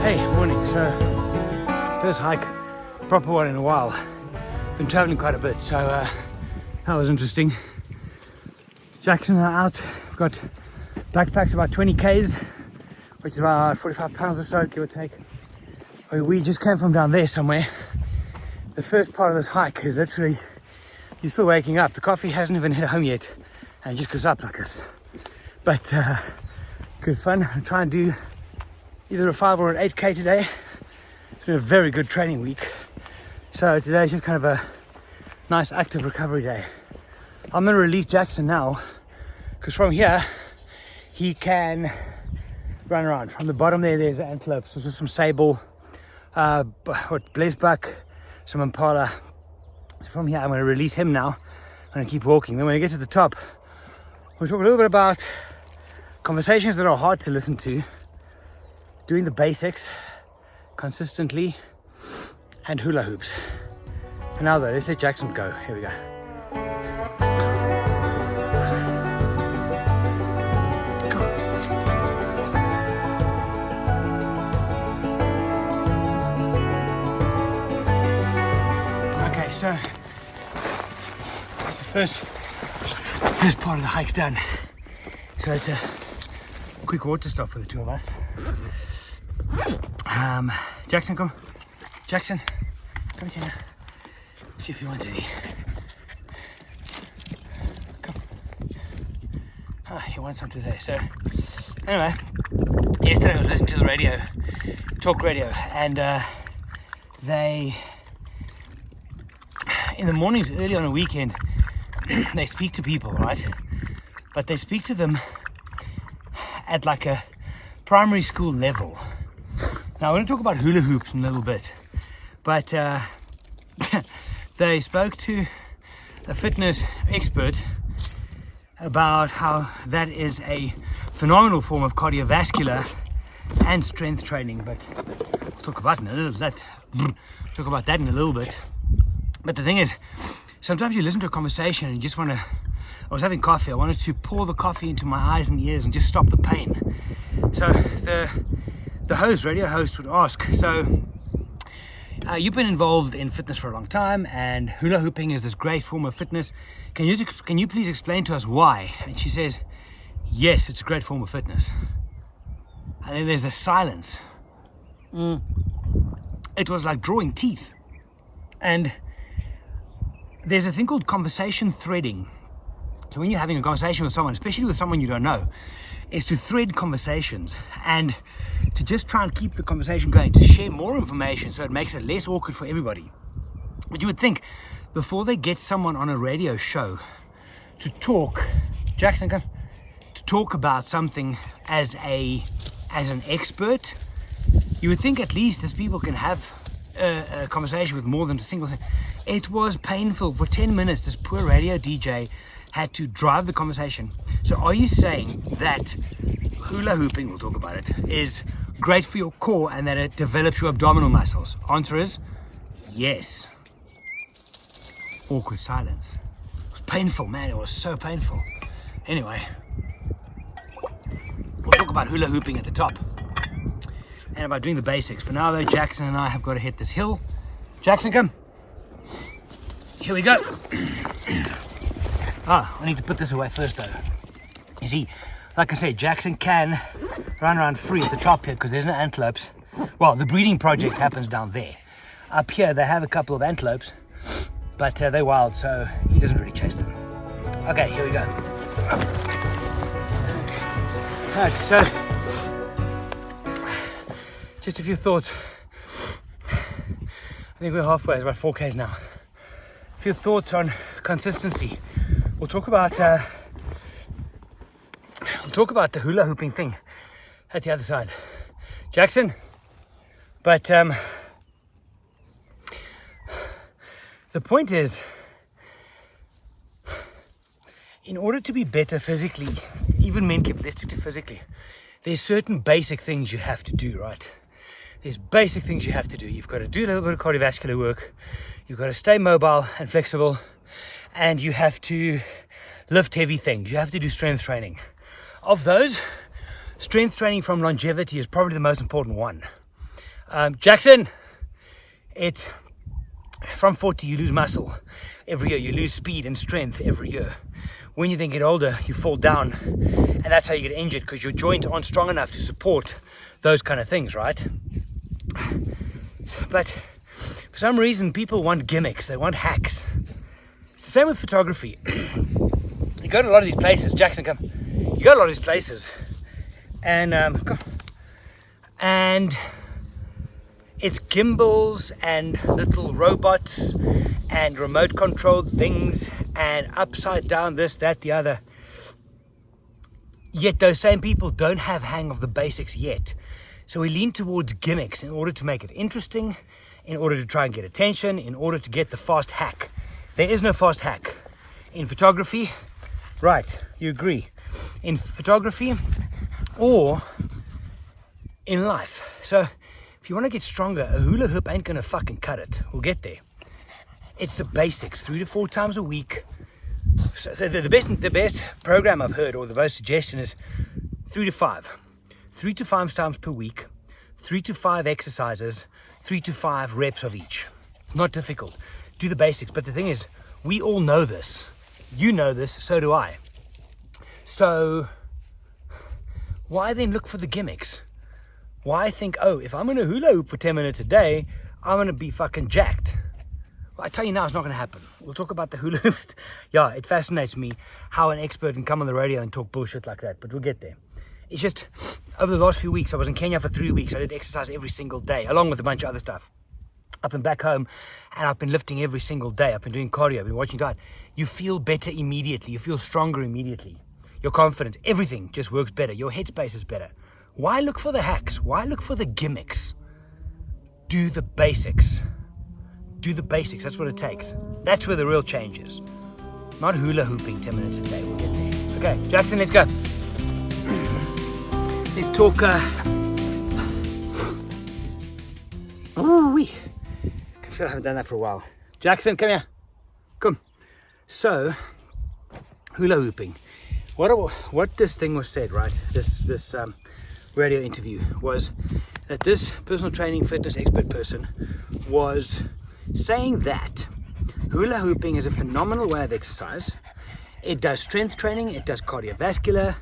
Hey, morning. So, first hike, proper one in a while. Been traveling quite a bit, so that was interesting. Jackson and I out. We've got backpacks about 20 k's, which is about 45 pounds or so, give or take. We just came from down there somewhere. The first part of this hike is literally, you're still waking up. The coffee hasn't even hit home yet, and it just goes up like this. But good fun. I'm trying to do either a 5 or an 8k today. It's been a very good training week. So today's just kind of a nice active recovery day. I'm going to release Jackson now, because from here he can run around. From the bottom there's antelopes, there's just some sable, blesbuck, some impala. So from here I'm going to release him now. I'm going to keep walking. Then when I get to the top, we'll talk a little bit about conversations that are hard to listen to, doing the basics consistently, and hula hoops. For now though, let's let Jackson go. Here we go. Okay, so that's the first part of the hike's done. So it's a quick water stop for the two of us. Jackson, come. Jackson, come here. See if he wants any. Come. He wants some today. So, anyway, yesterday I was listening to the radio, talk radio, and they, in the mornings early on a weekend, they speak to people, right? But they speak to them at like a primary school level. Now, we're going to talk about hula hoops in a little bit, but they spoke to a fitness expert about how that is a phenomenal form of cardiovascular and strength training. But we'll talk about that in a little bit. But the thing is, sometimes you listen to a conversation and you just want to. I was having coffee. I wanted to pour the coffee into my eyes and ears and just stop the pain. So the host, radio host, would ask, so you've been involved in fitness for a long time, and hula hooping is this great form of fitness. Can you please explain to us why? And she says, yes, it's a great form of fitness. And then there's the silence. It was like drawing teeth. And there's a thing called conversation threading. So when you're having a conversation with someone, especially with someone you don't know, is to thread conversations and to just try and keep the conversation going, to share more information so it makes it less awkward for everybody. But you would think, before they get someone on a radio show to talk, Jackson, come, to talk about something as an expert, you would think at least these people can have a conversation with more than a single thing. It was painful. For 10 minutes, this poor radio DJ had to drive the conversation. So are you saying that hula hooping, we'll talk about it, is great for your core and that it develops your abdominal muscles? Answer is yes. Awkward silence. It was painful, man. It was so painful. Anyway, we'll talk about hula hooping at the top and about doing the basics. For now though, Jackson and I have got to hit this hill. Jackson, come. Here we go. I need to put this away first though. You see, like I said, Jackson can run around free at the top here because there's no antelopes. Well, the breeding project happens down there. Up here they have a couple of antelopes, but they're wild, so he doesn't really chase them. Okay, here we go. Alright, so just a few thoughts. I think we're halfway, it's about 4Ks now. A few thoughts on consistency. We'll talk about the hula hooping thing at the other side, Jackson. But the point is, in order to be better physically, even mentally, but let's stick to physically, there's certain basic things you have to do, right? There's basic things you have to do. You've got to do a little bit of cardiovascular work. You've got to stay mobile and flexible. And you have to lift heavy things. You have to do strength training. Of those, strength training from longevity is probably the most important one. Jackson, it's from 40 you lose muscle every year, you lose speed and strength every year. When you then get older, you fall down, and that's how you get injured, because your joints aren't strong enough to support those kind of things, right? But for some reason, people want gimmicks, they want hacks. It's the same with photography. You go to a lot of these places, Jackson, come. You go to a lot of these places, and it's gimbals and little robots and remote controlled things and upside down this, that, the other. Yet those same people don't have hang of the basics yet. So we lean towards gimmicks in order to make it interesting, in order to try and get attention, in order to get the fast hack. There is no fast hack. In photography, right, you agree. In photography or in life. So if you want to get stronger, a hula hoop ain't gonna fucking cut it. We'll get there. It's the basics, 3 to 4 times a week. So the best program I've heard, or the best suggestion, is 3 to 5. 3 to 5 times per week, 3 to 5 exercises, 3 to 5 reps of each. Not difficult. Do the basics. But the thing is, we all know this. You know this, so do I. So why then look for the gimmicks? Why think, oh, if I'm going to hula hoop for 10 minutes a day, I'm going to be fucking jacked? Well, I tell you now, it's not going to happen. We'll talk about the hula hoop. Yeah, it fascinates me how an expert can come on the radio and talk bullshit like that, but we'll get there. It's just, over the last few weeks, I was in Kenya for 3 weeks. I did exercise every single day, along with a bunch of other stuff. I've been back home, and I've been lifting every single day. I've been doing cardio, I've been watching diet. You feel better immediately. You feel stronger immediately. Your confidence, everything just works better. Your headspace is better. Why look for the hacks? Why look for the gimmicks? Do the basics. Do the basics. That's what it takes. That's where the real change is. Not hula hooping 10 minutes a day. We'll get there. Okay, Jackson, let's go. Let's talk. Ooh-wee. I feel I haven't done that for a while. Jackson, come here. Come. So, hula hooping. What this thing was said, right? This radio interview was that this personal training fitness expert person was saying that hula hooping is a phenomenal way of exercise. It does strength training, it does cardiovascular,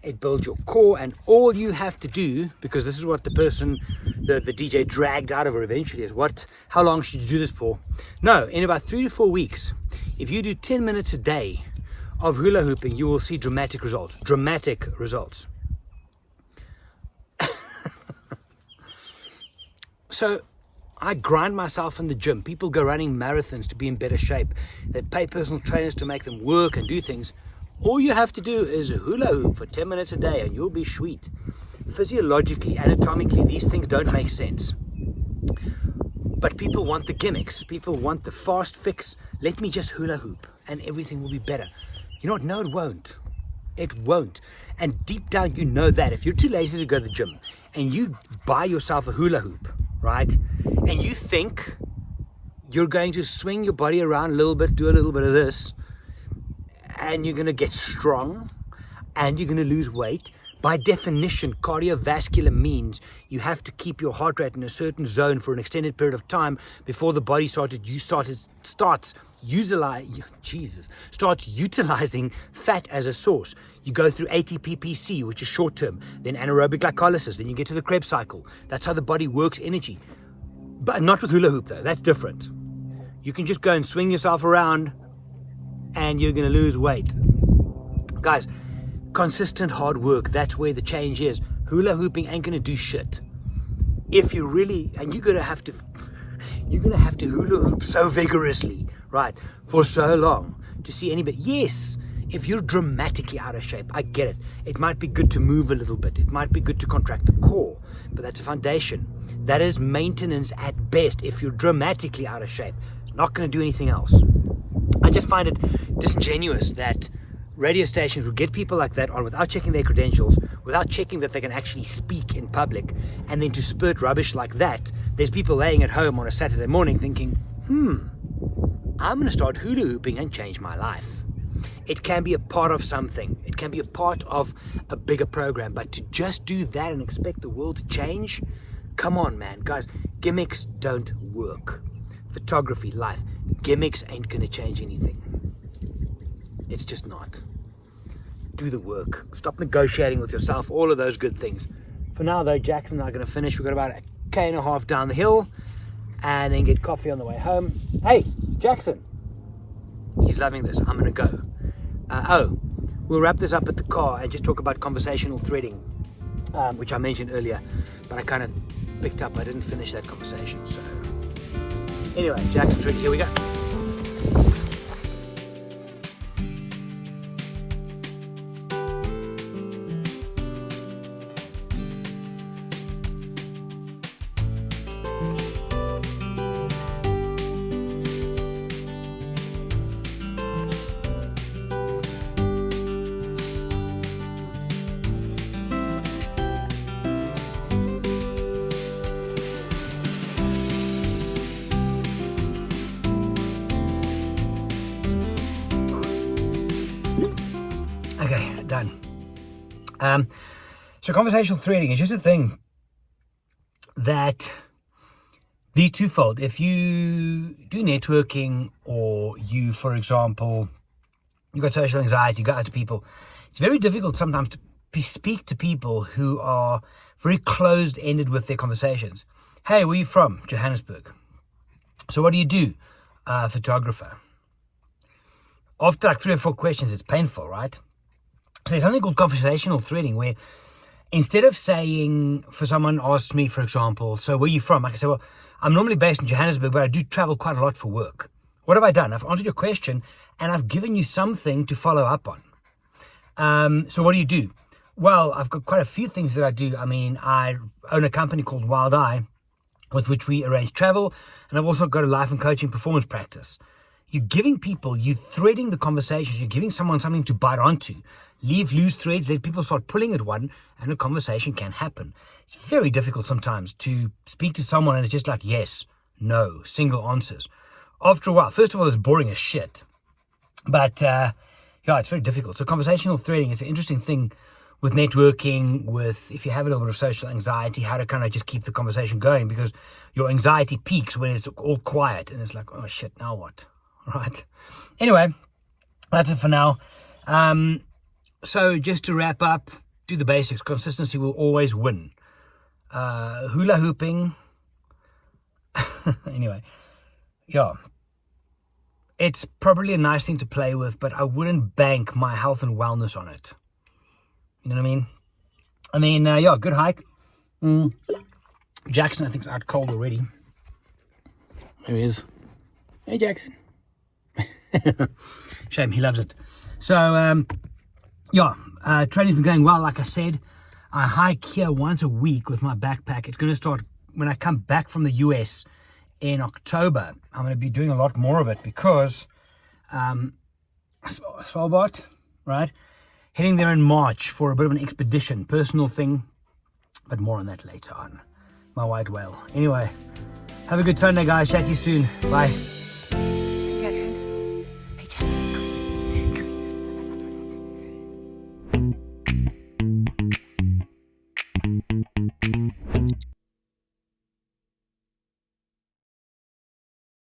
it builds your core, and all you have to do, because this is what the person, the DJ dragged out of her eventually, is how long should you do this for? No, in about 3 to 4 weeks, if you do 10 minutes a day of hula hooping, you will see dramatic results. Dramatic results. So I grind myself in the gym. People go running marathons to be in better shape. They pay personal trainers to make them work and do things. All you have to do is hula hoop for 10 minutes a day and you'll be sweet. Physiologically, anatomically, these things don't make sense. But people want the gimmicks. People want the fast fix. Let me just hula hoop and everything will be better. You know what? No, it won't. It won't. And deep down, you know that. If you're too lazy to go to the gym and you buy yourself a hula hoop, right? And you think you're going to swing your body around a little bit, do a little bit of this, and you're going to get strong and you're going to lose weight. By definition, cardiovascular means you have to keep your heart rate in a certain zone for an extended period of time before the body starts utilizing fat as a source. You go through ATP-PC, which is short term, then anaerobic glycolysis, then you get to the Krebs cycle. That's how the body works energy. But not with hula hoop though, that's different. You can just go and swing yourself around and you're gonna lose weight. Guys, consistent hard work, that's where the change is. Hula hooping ain't gonna do shit. If you really, and you're gonna have to hula hoop so vigorously, right, for so long to see anybody. Yes, if you're dramatically out of shape, I get it. It might be good to move a little bit. It might be good to contract the core, but that's a foundation. That is maintenance at best. If you're dramatically out of shape, it's not going to do anything else. I just find it disingenuous that radio stations would get people like that on without checking their credentials, without checking that they can actually speak in public, and then to spurt rubbish like that. There's people laying at home on a Saturday morning thinking, I'm going to start hula hooping and change my life. It can be a part of something. It can be a part of a bigger program. But to just do that and expect the world to change, Come on, man. Guys, gimmicks don't work. Photography, life, gimmicks ain't gonna change anything. It's just not. Do the work. Stop negotiating with yourself, all of those good things. For now, though, Jackson and I are gonna finish. We've got about a K&a-half down the hill and then get coffee on the way home. Hey, Jackson. He's loving this. I'm gonna go. We'll wrap this up at the car and just talk about conversational threading, which I mentioned earlier, but I kind of picked up. I didn't finish that conversation. So anyway, Jackson's ready. Here we go. Okay, done. So conversational threading is just a thing that these twofold. If you do networking, or you, for example, you've got social anxiety, you go out to people, it's very difficult sometimes to speak to people who are very closed-ended with their conversations. Hey, where are you from? Johannesburg. So what do you do? Photographer. After like 3 or 4 questions, it's painful, right? So there's something called conversational threading, where instead of saying, for someone asked me, for example, so where are you from? I can say, well, I'm normally based in Johannesburg, but I do travel quite a lot for work. What have I done? I've answered your question and I've given you something to follow up on. So what do you do? Well, I've got quite a few things that I do. I mean, I own a company called Wild Eye, with which we arrange travel, and I've also got a life and coaching performance practice. You're giving people, you're threading the conversations, you're giving someone something to bite onto. Leave loose threads, let people start pulling at one, and a conversation can happen. It's very difficult sometimes to speak to someone and it's just like yes, no, single answers. After a while, first of all, it's boring as shit. But yeah, it's very difficult. So conversational threading is an interesting thing with networking, with if you have a little bit of social anxiety, how to kind of just keep the conversation going, because your anxiety peaks when it's all quiet and it's like, oh shit, now what? Right. Anyway, that's it for now. So just to wrap up, do the basics. Consistency will always win. Hula-hooping. Anyway, yeah. It's probably a nice thing to play with, but I wouldn't bank my health and wellness on it. You know what I mean? Yeah, good hike. Jackson, I think, is out cold already. There he is. Hey, Jackson. Shame, he loves it. So, yeah, training's been going well, like I said. I hike here once a week with my backpack. It's going to start when I come back from the US in October. I'm going to be doing a lot more of it because Svalbard, right? Heading there in March for a bit of an expedition, personal thing, but more on that later on. My white whale. Anyway, have a good Sunday, guys. Chat to you soon. Bye.